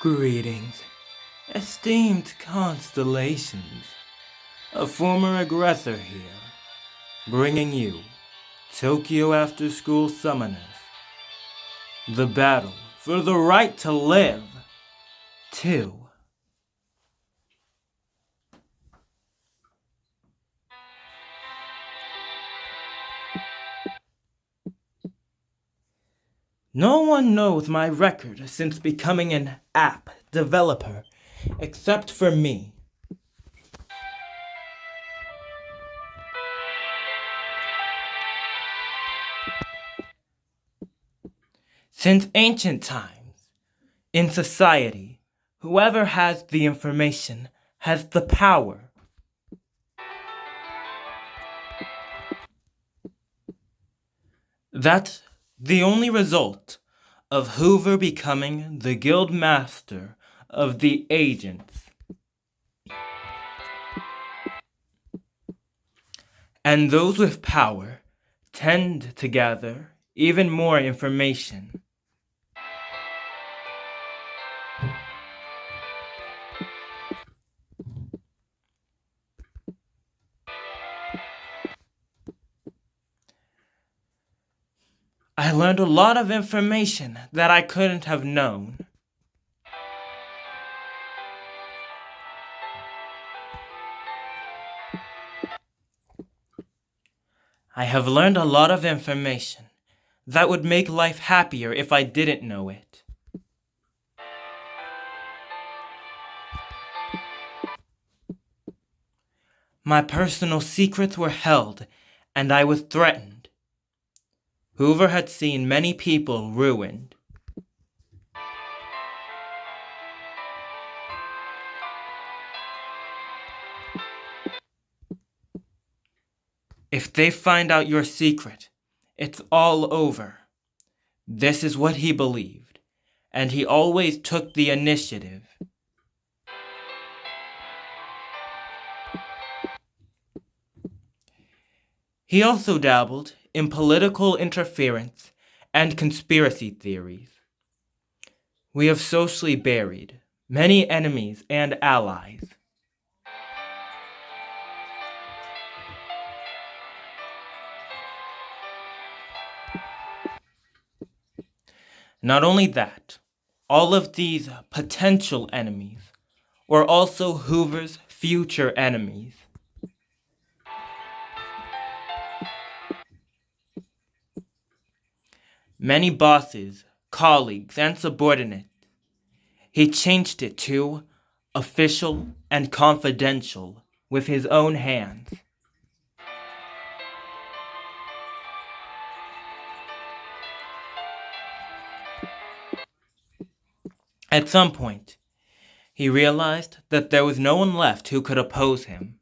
Greetings, esteemed constellations. A former aggressor here, bringing you Tokyo After School Summoners. The battle for the right to live. 2. No one knows my record since becoming an app developer, except for me. Since ancient times, in society, whoever has the information has the power. That's the only result of Hoover becoming the guild master of the agents. And those with power tend to gather even more information. I learned a lot of information that I couldn't have known. I have learned a lot of information that would make life happier if I didn't know it. My personal secrets were held, and I was threatened. Hoover had seen many people ruined. If they find out your secret, it's all over. This is what he believed, and he always took the initiative. He also dabbled in political interference and conspiracy theories. We have socially buried many enemies and allies. Not only that, all of these potential enemies were also Hoover's future enemies. Many bosses, colleagues, and subordinates. He changed it to official and confidential with his own hands. At some point, he realized that there was no one left who could oppose him.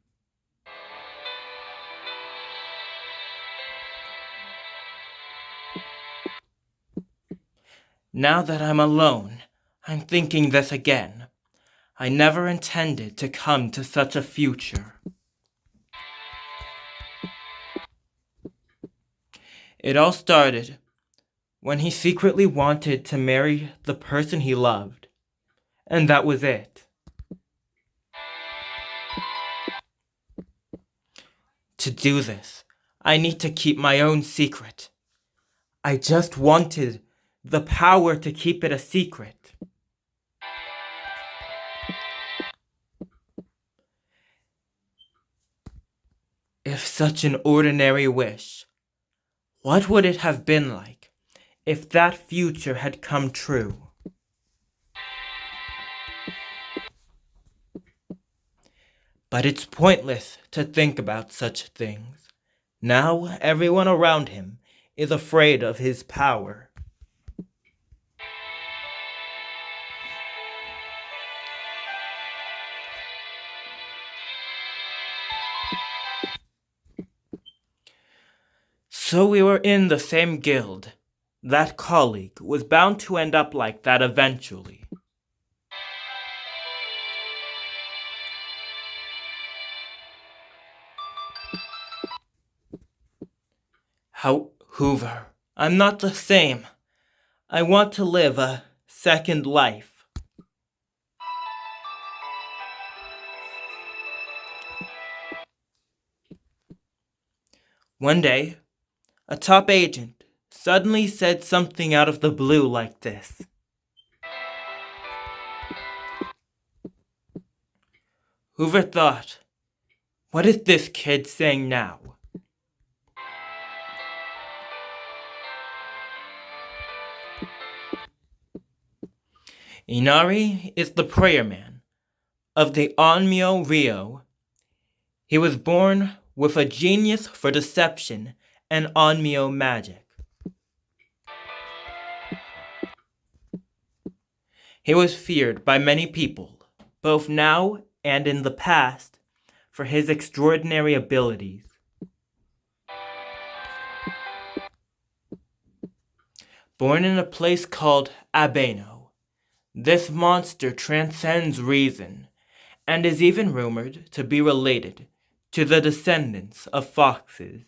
Now that I'm alone, I'm thinking this again. I never intended to come to such a future. It all started when he secretly wanted to marry the person he loved, and that was it. To do this, I need to keep my own secret. I just wanted the power to keep it a secret. If such an ordinary wish, what would it have been like if that future had come true? But it's pointless to think about such things. Now everyone around him is afraid of his power. So we were in the same guild. That colleague was bound to end up like that eventually. Hoover, I'm not the same. I want to live a second life. One day, a top agent suddenly said something out of the blue like this. Hoover thought, "What is this kid saying now?" Inari is the prayer man of the Onmyo Ryo. He was born with a genius for deception and Onmyo magic. He was feared by many people, both now and in the past, for his extraordinary abilities. Born in a place called Abeno, this monster transcends reason and is even rumored to be related to the descendants of foxes.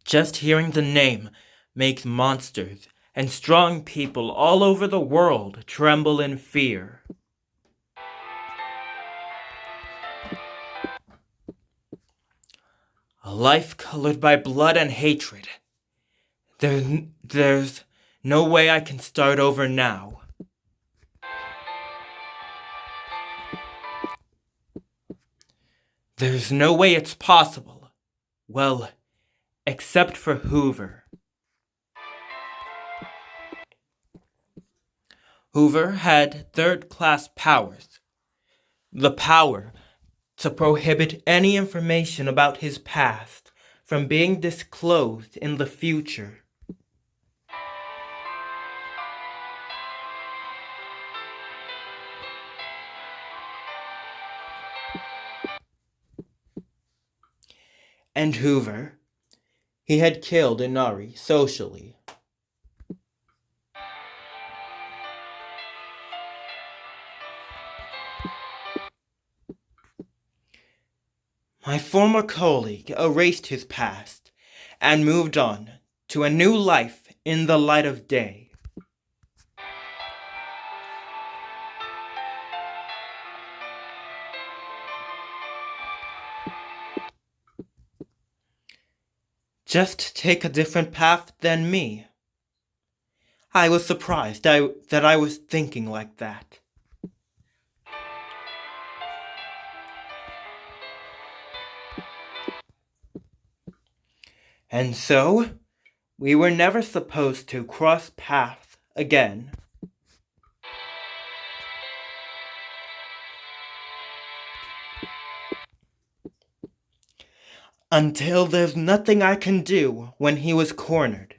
Just hearing the name makes monsters and strong people all over the world tremble in fear. A life colored by blood and hatred. There's no way I can start over now. There's no way it's possible. Well, except for Hoover. Hoover had third-class powers. The power to prohibit any information about his past from being disclosed in the future. And Hoover, he had killed Inari socially. My former colleague erased his past and moved on to a new life in the light of day. Just take a different path than me. I was surprised that I was thinking like that. And so, we were never supposed to cross paths again. Until there's nothing I can do when he was cornered.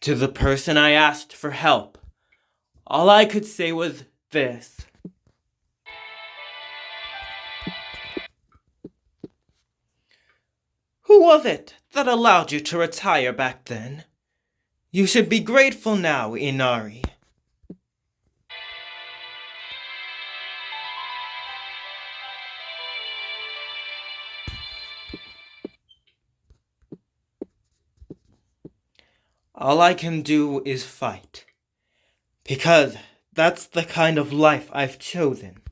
To the person I asked for help, all I could say was this. Who was it that allowed you to retire back then? You should be grateful now, Inari. All I can do is fight, because that's the kind of life I've chosen.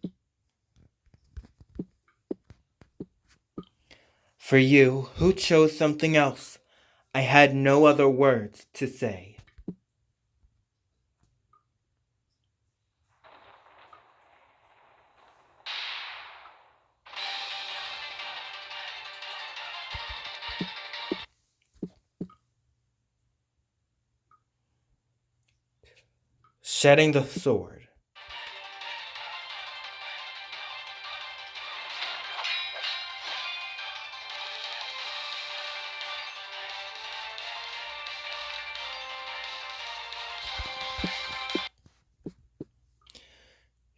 For you, who chose something else, I had no other words to say. Shedding the sword.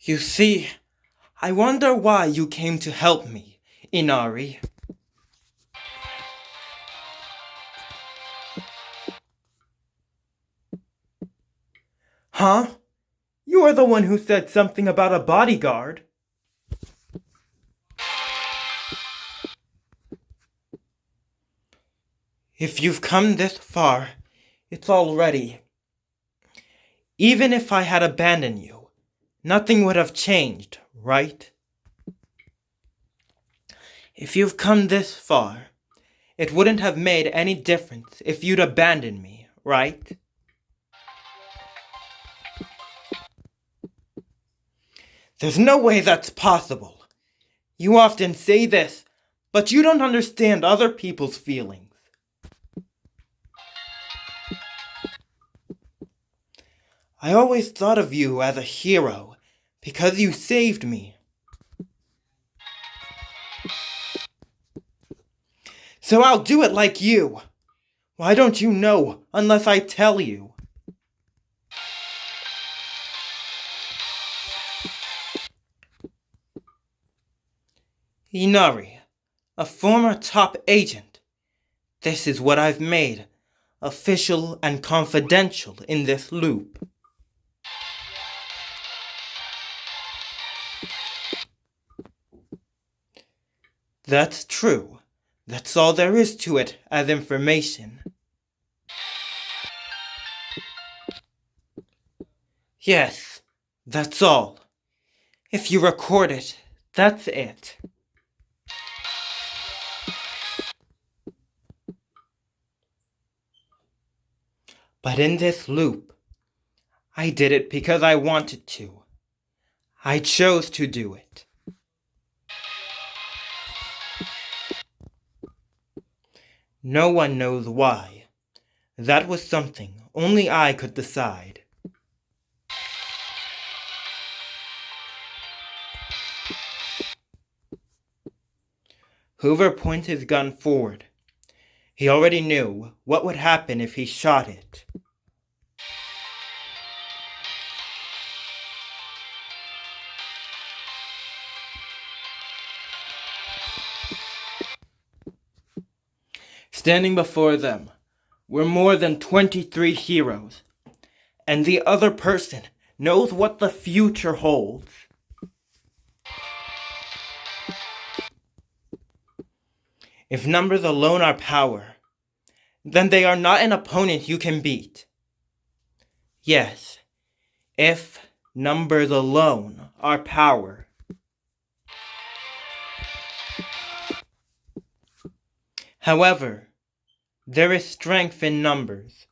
You see, I wonder why you came to help me, Inari. Huh? You are the one who said something about a bodyguard. If you've come this far, it's already. Even if I had abandoned you, nothing would have changed, right? If you've come this far, it wouldn't have made any difference if you'd abandoned me, right? There's no way that's possible. You often say this, but you don't understand other people's feelings. I always thought of you as a hero because you saved me. So I'll do it like you. Why don't you know unless I tell you? Inari, a former top agent. This is what I've made, official and confidential in this loop. That's true. That's all there is to it as information. Yes, that's all. If you record it, that's it. But in this loop, I did it because I wanted to. I chose to do it. No one knows why. That was something only I could decide. Hoover pointed his gun forward. He already knew what would happen if he shot it. Standing before them were more than 23 heroes, and the other person knows what the future holds. If numbers alone are power, then they are not an opponent you can beat. Yes, if numbers alone are power. However, there is strength in numbers.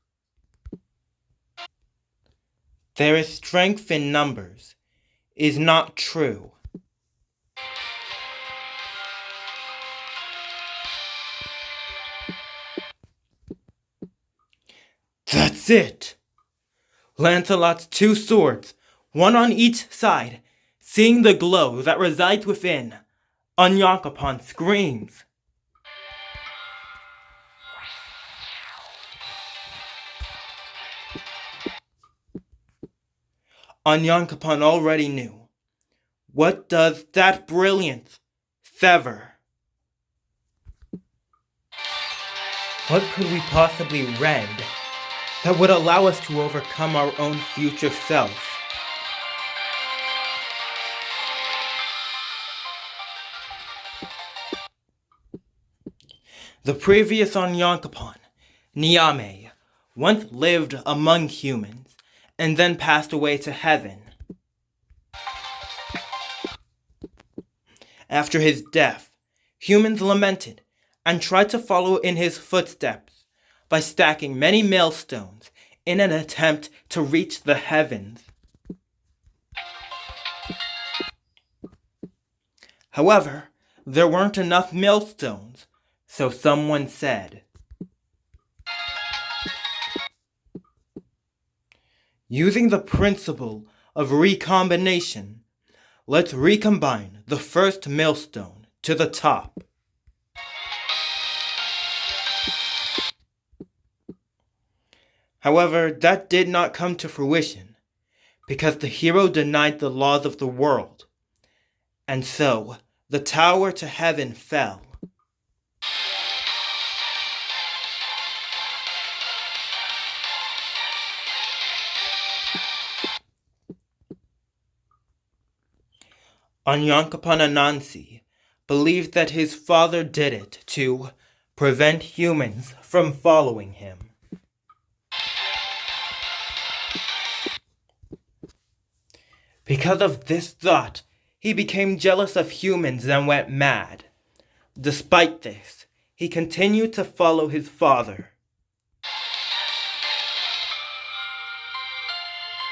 There is strength in numbers is not true. That's it! Lancelot's two swords, one on each side, seeing the glow that resides within, Onyankopon screams. Onyankopon already knew. What does that brilliance sever? What could we possibly rend that would allow us to overcome our own future self? The previous Onyankopon, Niame, once lived among humans and then passed away to heaven. After his death, humans lamented and tried to follow in his footsteps by stacking many millstones in an attempt to reach the heavens. However, there weren't enough millstones, so someone said, using the principle of recombination, let's recombine the first millstone to the top. However, that did not come to fruition, because the hero denied the laws of the world, and so the tower to heaven fell. Onyankopon Anansi believed that his father did it to prevent humans from following him. Because of this thought, he became jealous of humans and went mad. Despite this, he continued to follow his father,